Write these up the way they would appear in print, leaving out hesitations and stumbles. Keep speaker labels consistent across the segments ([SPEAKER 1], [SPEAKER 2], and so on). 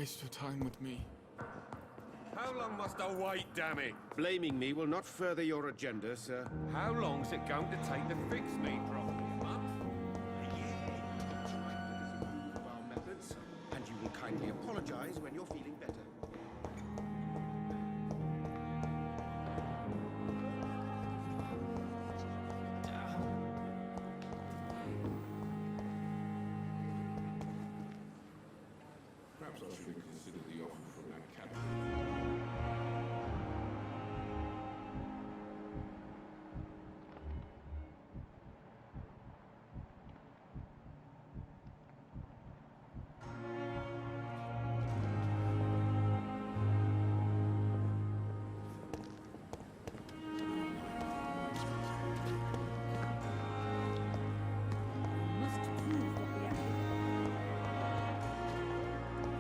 [SPEAKER 1] waste your time with me.
[SPEAKER 2] How long must I wait, damn it?
[SPEAKER 3] Blaming me will not further your agenda, sir.
[SPEAKER 2] How long's it going to take to fix me properly? A month?
[SPEAKER 3] A year? Of our methods, and you will kindly apologize when you're feeling better.
[SPEAKER 4] Perhaps I should reconsider the offer from that captain.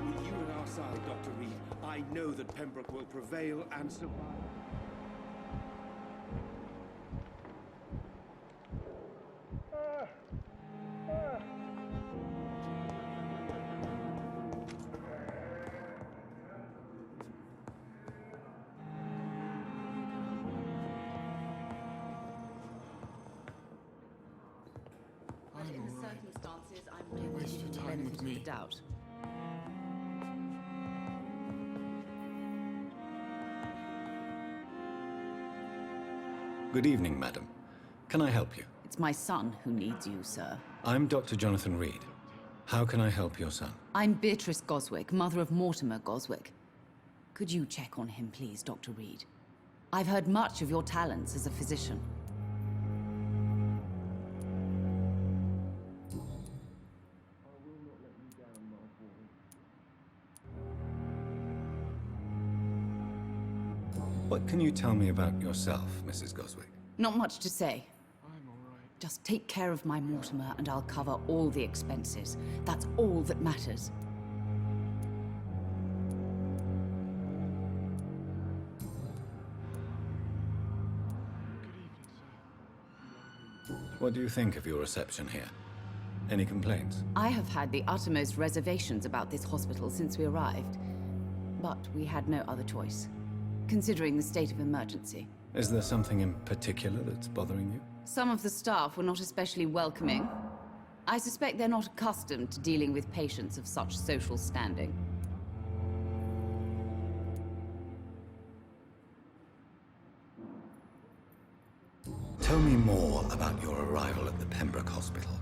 [SPEAKER 3] With you at our side, Dr. Reed, I know that Pembroke will prevail and survive.
[SPEAKER 5] But in the circumstances, I'm willing to
[SPEAKER 1] waste your
[SPEAKER 5] give the
[SPEAKER 1] time with
[SPEAKER 5] benefit of
[SPEAKER 1] me.
[SPEAKER 5] the doubt.
[SPEAKER 6] Good evening, madam. Can I help you?
[SPEAKER 5] It's my son who needs you, sir.
[SPEAKER 6] I'm Dr. Jonathan Reed. How can I help your son?
[SPEAKER 5] I'm Beatrice Goswick, mother of Mortimer Goswick. Could you check on him, please, Dr. Reed? I've heard much of your talents as a physician.
[SPEAKER 6] What can you tell me about yourself, Mrs. Goswick?
[SPEAKER 5] Not much to say.
[SPEAKER 1] I'm all right.
[SPEAKER 5] Just take care of my Mortimer and I'll cover all the expenses. That's all that matters.
[SPEAKER 6] What do you think of your reception here? Any complaints?
[SPEAKER 5] I have had the uttermost reservations about this hospital since we arrived. But we had no other choice, considering the state of emergency.
[SPEAKER 6] Is there something in particular that's bothering you?
[SPEAKER 5] Some of the staff were not especially welcoming. I suspect they're not accustomed to dealing with patients of such social standing.
[SPEAKER 6] Tell me more about your arrival at the Pembroke Hospital.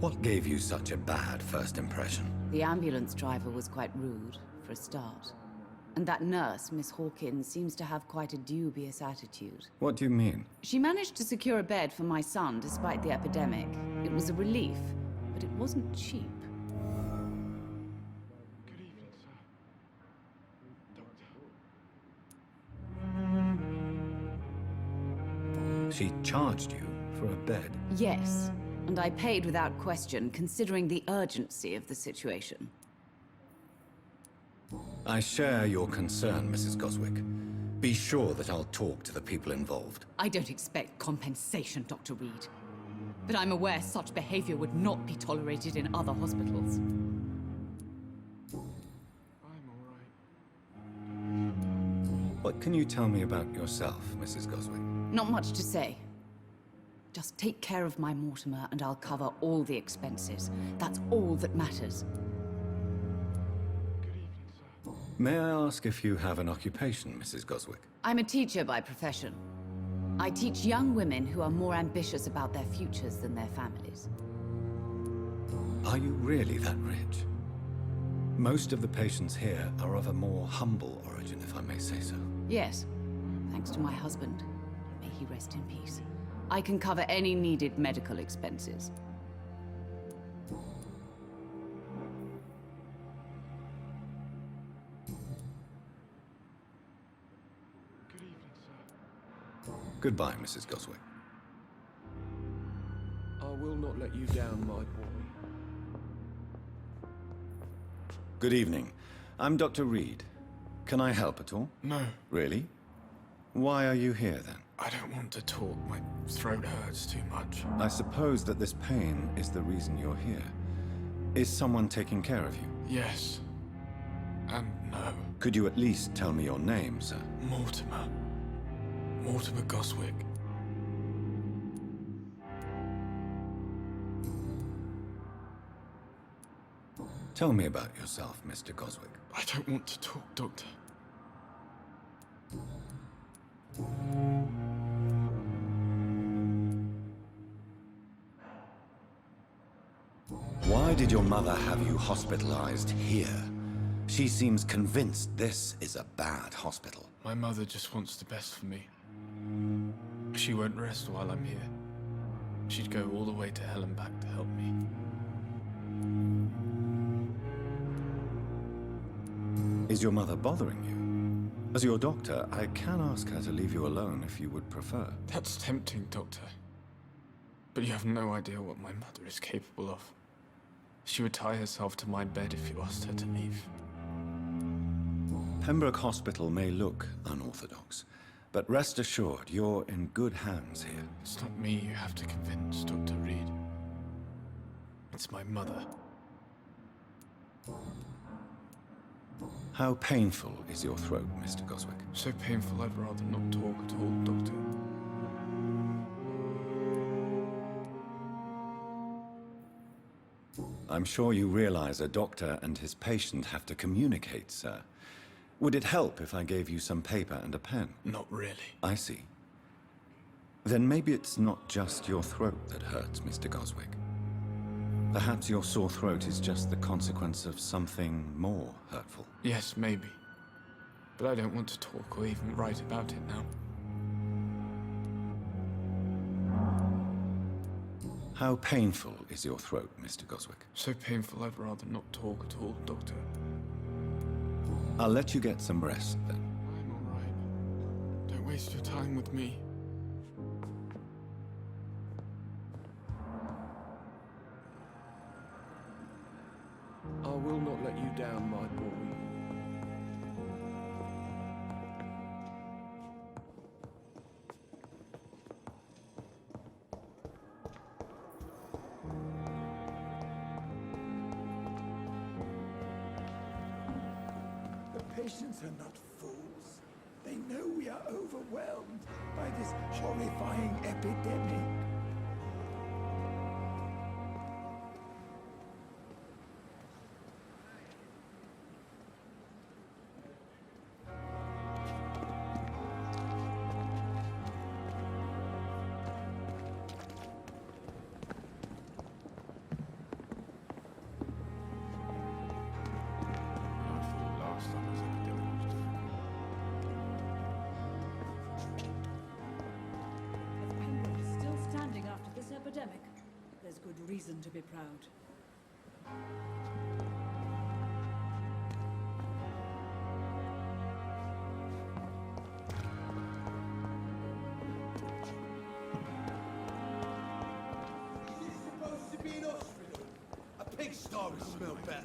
[SPEAKER 6] What gave you such a bad first impression?
[SPEAKER 5] The ambulance driver was quite rude, for a start. And that nurse, Miss Hawkins, seems to have quite a dubious attitude.
[SPEAKER 6] What do you mean?
[SPEAKER 5] She managed to secure a bed for my son despite the epidemic. It was a relief, but it wasn't cheap.
[SPEAKER 1] Good evening, sir. Doctor.
[SPEAKER 6] She charged you for a bed.
[SPEAKER 5] Yes, and I paid without question, considering the urgency of the situation.
[SPEAKER 6] I share your concern, Mrs. Goswick. Be sure that I'll talk to the people involved.
[SPEAKER 5] I don't expect compensation, Dr. Reed. But I'm aware such behavior would not be tolerated in other hospitals.
[SPEAKER 1] I'm all right.
[SPEAKER 6] What can you tell me about yourself, Mrs. Goswick?
[SPEAKER 5] Not much to say. Just take care of my Mortimer and I'll cover all the expenses. That's all that matters.
[SPEAKER 1] Good evening, sir.
[SPEAKER 6] May I ask if you have an occupation, Mrs. Goswick?
[SPEAKER 5] I'm a teacher by profession. I teach young women who are more ambitious about their futures than their families.
[SPEAKER 6] Are you really that rich? Most of the patients here are of a more humble origin, if I may say so.
[SPEAKER 5] Yes, thanks to my husband. May he rest in peace. I can cover any needed medical expenses.
[SPEAKER 1] Good evening, sir.
[SPEAKER 6] Goodbye, Mrs. Goswick.
[SPEAKER 2] I will not let you down, my boy.
[SPEAKER 6] Good evening. I'm Dr. Reed. Can I help at all?
[SPEAKER 1] No,
[SPEAKER 6] Really? Why are you here, then?
[SPEAKER 1] I don't want to talk. My throat hurts too much.
[SPEAKER 6] I suppose that this pain is the reason you're here. Is someone taking care of you?
[SPEAKER 1] Yes. And no.
[SPEAKER 6] Could you at least tell me your name, sir?
[SPEAKER 1] Mortimer. Mortimer Goswick.
[SPEAKER 6] Tell me about yourself, Mr. Goswick.
[SPEAKER 1] I don't want to talk, Doctor.
[SPEAKER 6] Why did your mother have you hospitalized here? She seems convinced this is a bad hospital.
[SPEAKER 1] My mother just wants the best for me. She won't rest while I'm here. She'd go all the way to hell and back to help me.
[SPEAKER 6] Is your mother bothering you? As your doctor, I can ask her to leave you alone if you would prefer.
[SPEAKER 1] That's tempting, Doctor. But you have no idea what my mother is capable of. She would tie herself to my bed if you asked her to leave.
[SPEAKER 6] Pembroke Hospital may look unorthodox, but rest assured, you're in good hands here.
[SPEAKER 1] It's not me you have to convince, Dr. Reed. It's my mother.
[SPEAKER 6] How painful is your throat, Mr. Goswick?
[SPEAKER 1] So painful I'd rather not talk at all, Doctor.
[SPEAKER 6] I'm sure you realize a doctor and his patient have to communicate, sir. Would it help if I gave you some paper and a pen?
[SPEAKER 1] Not really.
[SPEAKER 6] I see. Then maybe it's not just your throat that hurts, Mr. Goswick. Perhaps your sore throat is just the consequence of something more hurtful.
[SPEAKER 1] Yes, maybe. But I don't want to talk or even write about it now.
[SPEAKER 6] How painful is your throat, Mr. Goswick?
[SPEAKER 1] So painful I'd rather not talk at all, Doctor.
[SPEAKER 6] I'll let you get some rest, then.
[SPEAKER 1] I'm all right. Don't waste your time with me.
[SPEAKER 2] I will not let you down, my boy.
[SPEAKER 7] The patients are not fools. They know we are overwhelmed by this horrifying epidemic.
[SPEAKER 1] I thought last summer's epidemic was different.
[SPEAKER 8] If Pembroke is still standing after this epidemic, there's good reason to be proud.
[SPEAKER 3] This is supposed to be an hospital. A pigsty would smell better.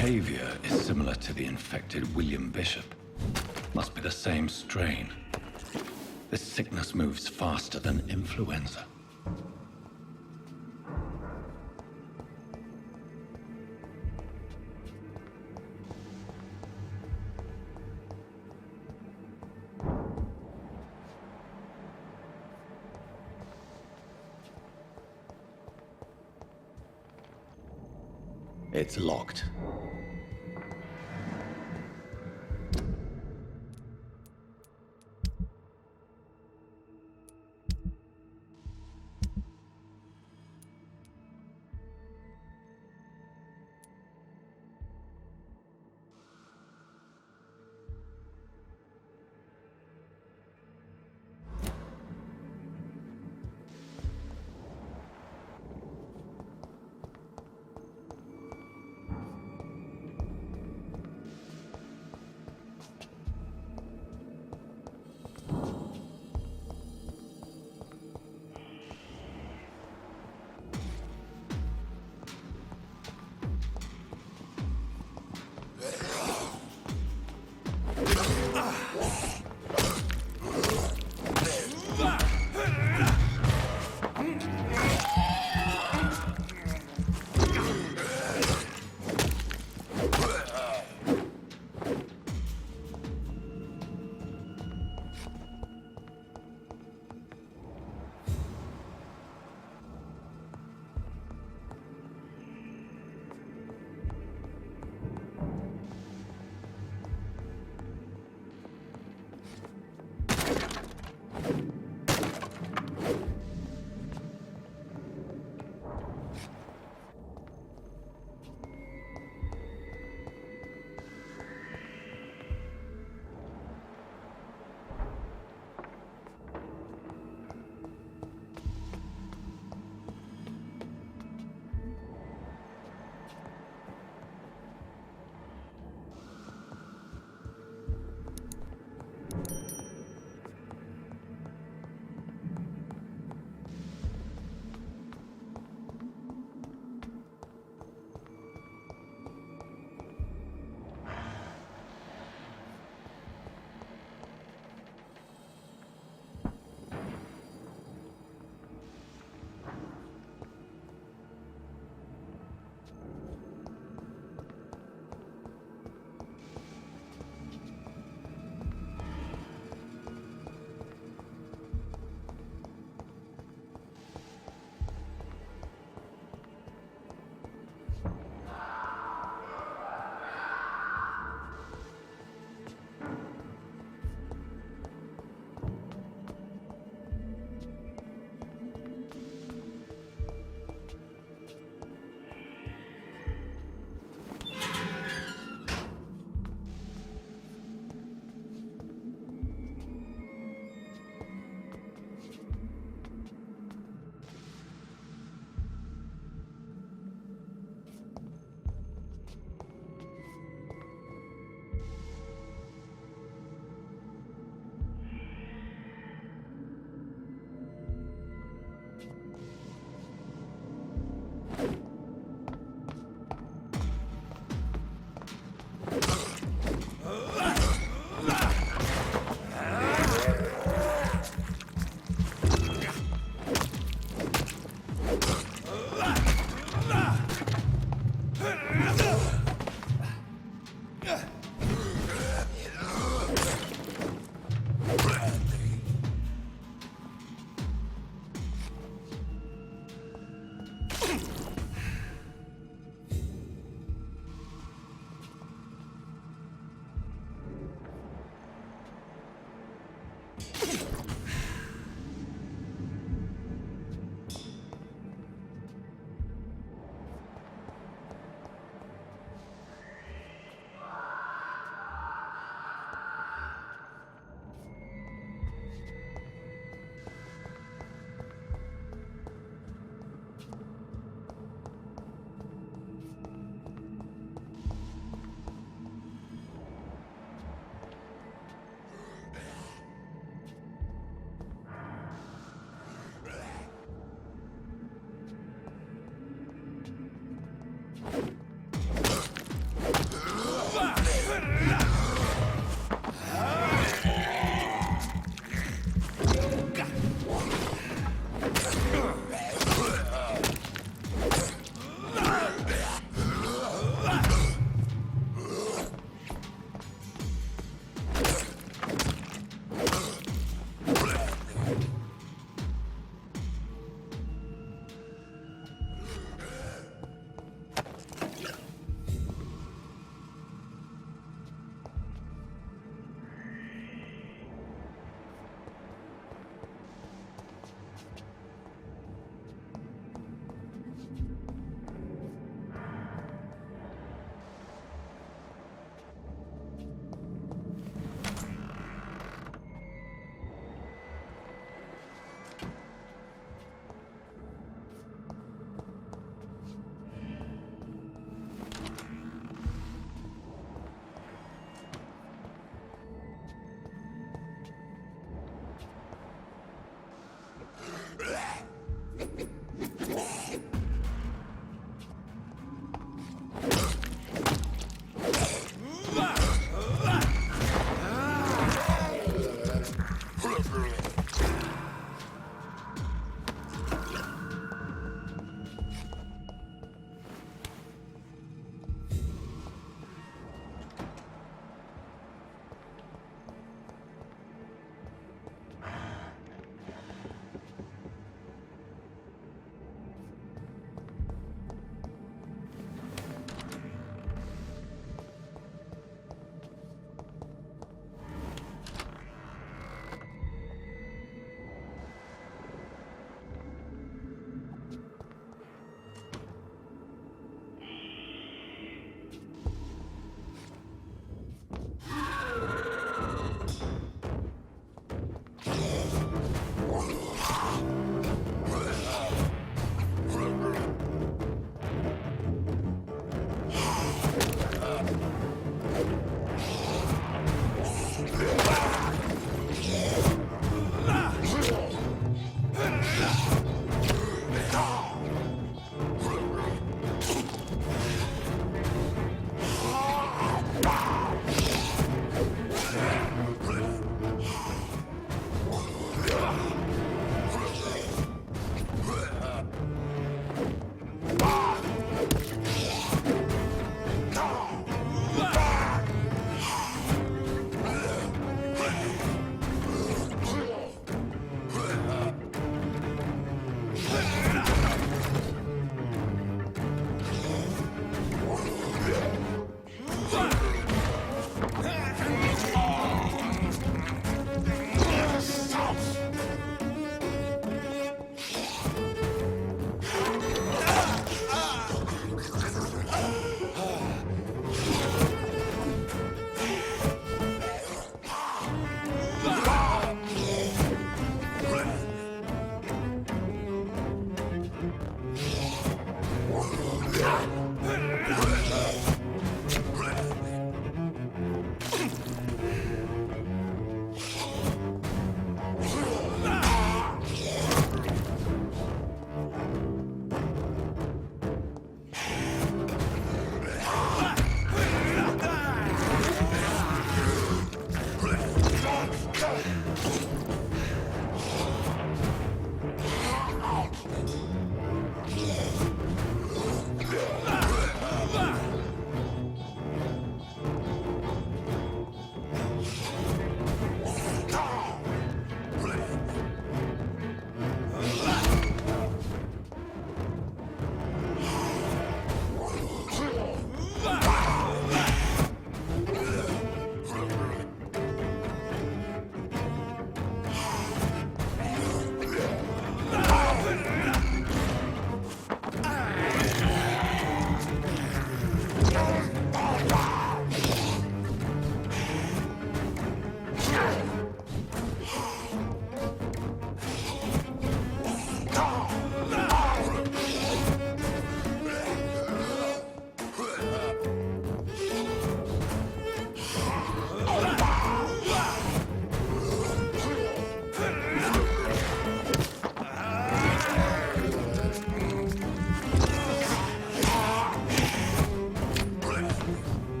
[SPEAKER 6] Behavior is similar to the infected William Bishop. Must be the same strain. This sickness moves faster than influenza. It's locked.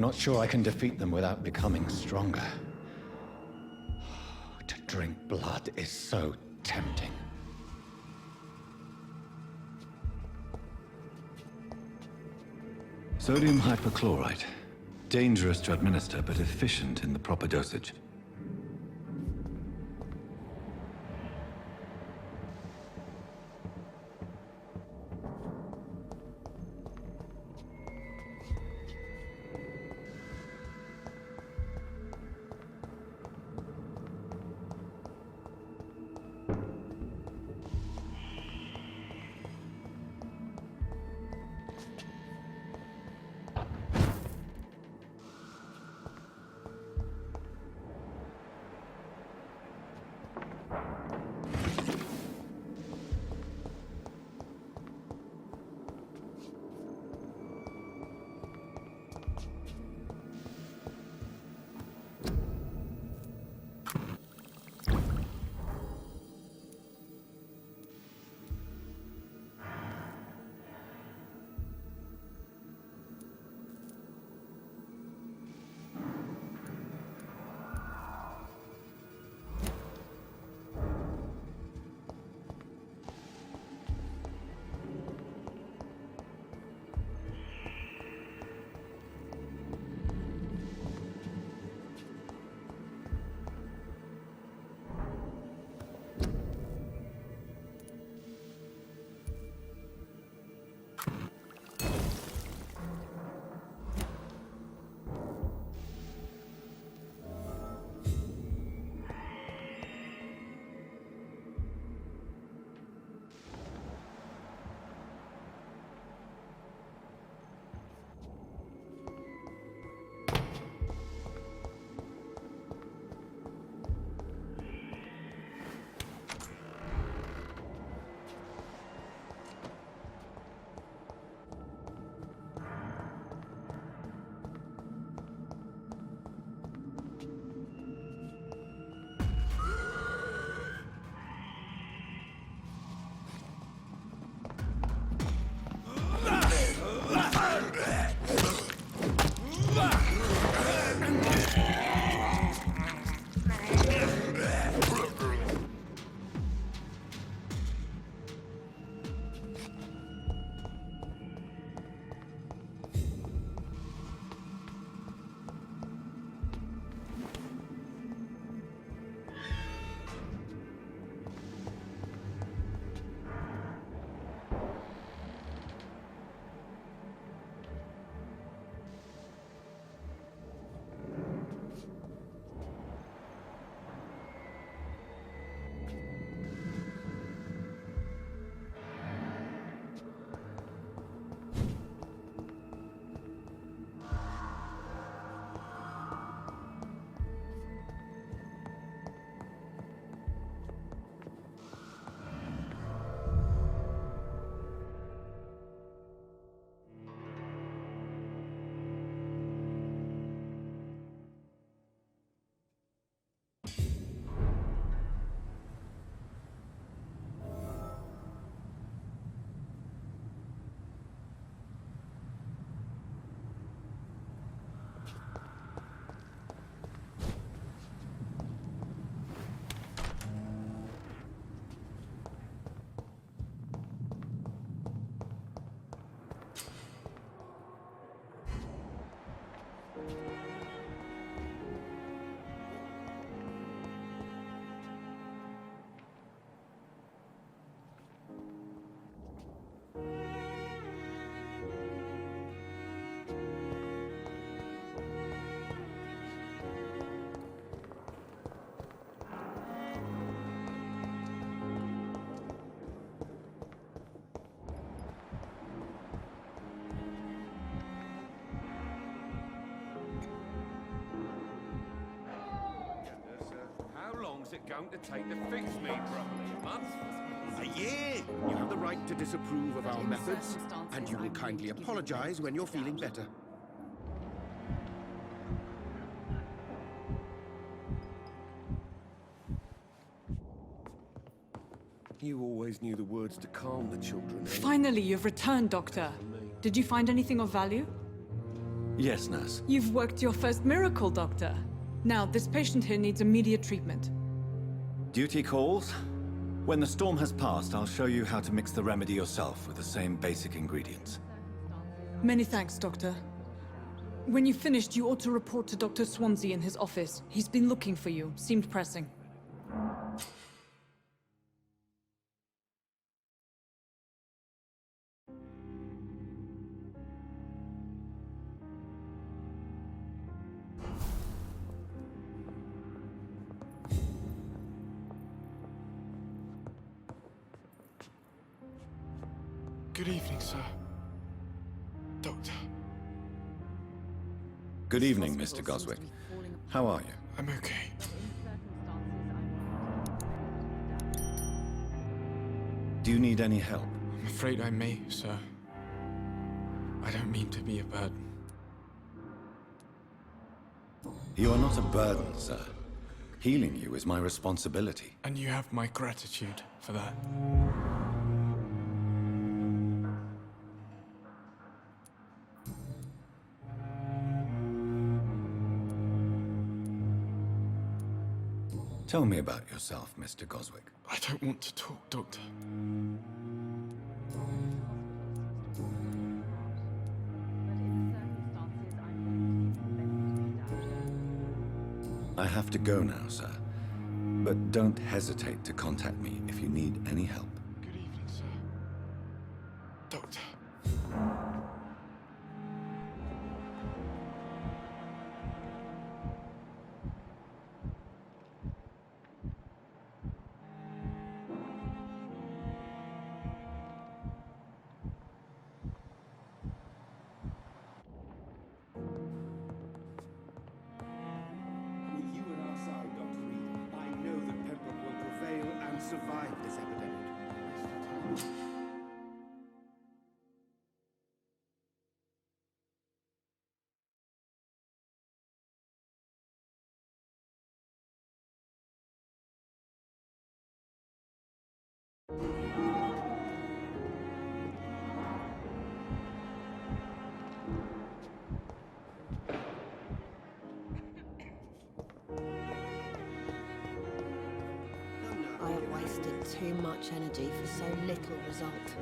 [SPEAKER 6] not sure I can defeat them without becoming stronger. To drink blood is so tempting. Sodium hypochlorite. Dangerous to administer, but efficient in the proper dosage.
[SPEAKER 2] long's it going to take to fix me properly? A month?
[SPEAKER 3] A year! You have the right to disapprove of our methods, and you will kindly apologize when you're feeling better.
[SPEAKER 2] You always knew the words to calm the children.
[SPEAKER 8] Finally, you've returned, Doctor. Did you find anything of value?
[SPEAKER 6] Yes, nurse.
[SPEAKER 8] You've worked your first miracle, Doctor. Now, this patient here needs immediate treatment.
[SPEAKER 6] Duty calls. When the storm has passed, I'll show you how to mix the remedy yourself with the same basic ingredients.
[SPEAKER 8] Many thanks, Doctor. When you've finished, you ought to report to Dr. Swansea in his office. He's been looking for you. Seemed pressing.
[SPEAKER 1] Good evening, sir. Doctor.
[SPEAKER 6] Good evening, Mr. Goswick. How are you?
[SPEAKER 1] I'm okay.
[SPEAKER 6] Do you need any help?
[SPEAKER 1] I'm afraid I may, sir. I don't mean to be a burden.
[SPEAKER 6] You are not a burden, sir. Healing you is my responsibility.
[SPEAKER 1] And you have my gratitude for that.
[SPEAKER 6] Tell me about yourself, Mr. Goswick.
[SPEAKER 1] I don't want to talk, Doctor.
[SPEAKER 6] I have to go now, sir. But don't hesitate to contact me if you need any help.
[SPEAKER 1] Good evening, sir. Doctor.
[SPEAKER 3] With you at our side, Dr. Reed, I know that Pembroke will prevail and survive this epidemic.
[SPEAKER 9] I have wasted too much energy for so little result.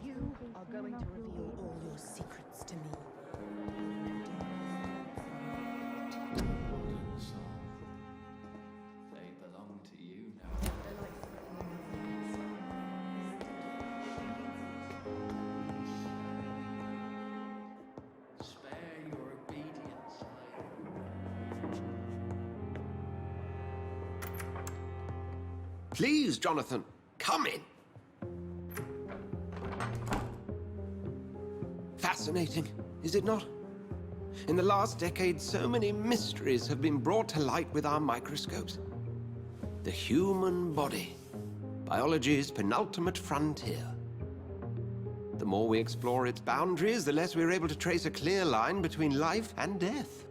[SPEAKER 9] You are going to reveal all your secrets to me.
[SPEAKER 10] They belong to you now. Spare your obedience,
[SPEAKER 3] Please, Jonathan, come in. Fascinating, is it not? In the last decade, so many mysteries have been brought to light with our microscopes. The human body, biology's penultimate frontier. The more we explore its boundaries, the less we're able to trace a clear line between life and death.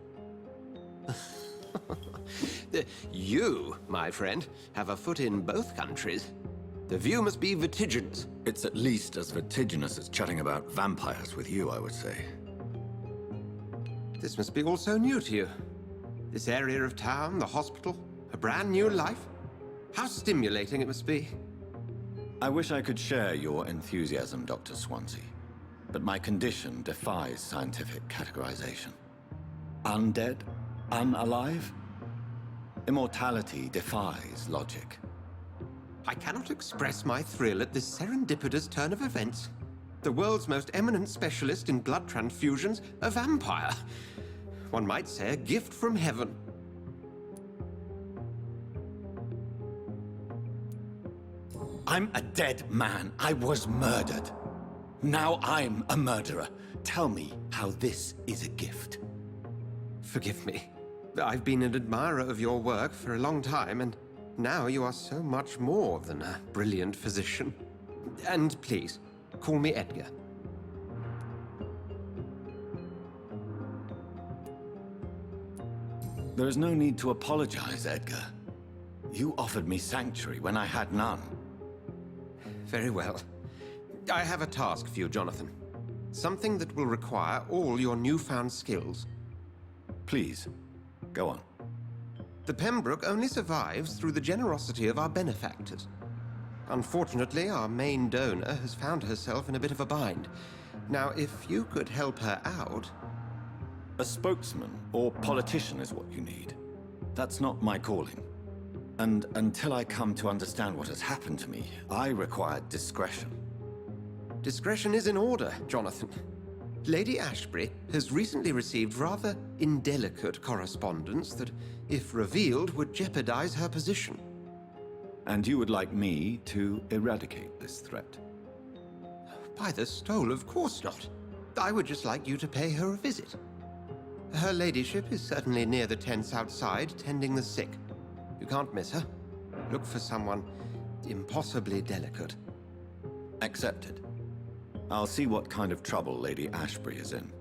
[SPEAKER 3] You, my friend, have a foot in both countries. The view must be vertiginous.
[SPEAKER 6] It's at least as vertiginous as chatting about vampires with you, I would say.
[SPEAKER 3] This must be all so new to you. This area of town, the hospital, a brand new life. How stimulating it must be.
[SPEAKER 6] I wish I could share your enthusiasm, Dr. Swansea, but my condition defies scientific categorization. Undead? Unalive? Immortality defies logic.
[SPEAKER 3] I cannot express my thrill at this serendipitous turn of events. The world's most eminent specialist in blood transfusions, a vampire. One might say a gift from heaven.
[SPEAKER 6] I'm a dead man. I was murdered. Now I'm a murderer. Tell me how this is a gift.
[SPEAKER 3] Forgive me. I've been an admirer of your work for a long time, and now you are so much more than a brilliant physician. And please, call me Edgar.
[SPEAKER 6] There is no need to apologize, Edgar. You offered me sanctuary when I had none.
[SPEAKER 3] very well. I have a task for you, Jonathan. Something that will require all your newfound skills.
[SPEAKER 6] Please, go on.
[SPEAKER 3] The Pembroke only survives through the generosity of our benefactors. Unfortunately, our main donor has found herself in a bit of a bind. Now, if you could help her out...
[SPEAKER 6] A spokesman or politician is what you need. That's not my calling. And until I come to understand what has happened to me, I require discretion.
[SPEAKER 3] Discretion is in order, Jonathan. Lady Ashbury has recently received rather indelicate correspondence that, if revealed, would jeopardize her position.
[SPEAKER 6] And you would like me to eradicate this threat?
[SPEAKER 3] By the stole, of course not. I would just like you to pay her a visit. Her ladyship is certainly near the tents outside, tending the sick. You can't miss her. Look for someone impossibly delicate.
[SPEAKER 6] Accepted. I'll see what kind of trouble Lady Ashbury is in.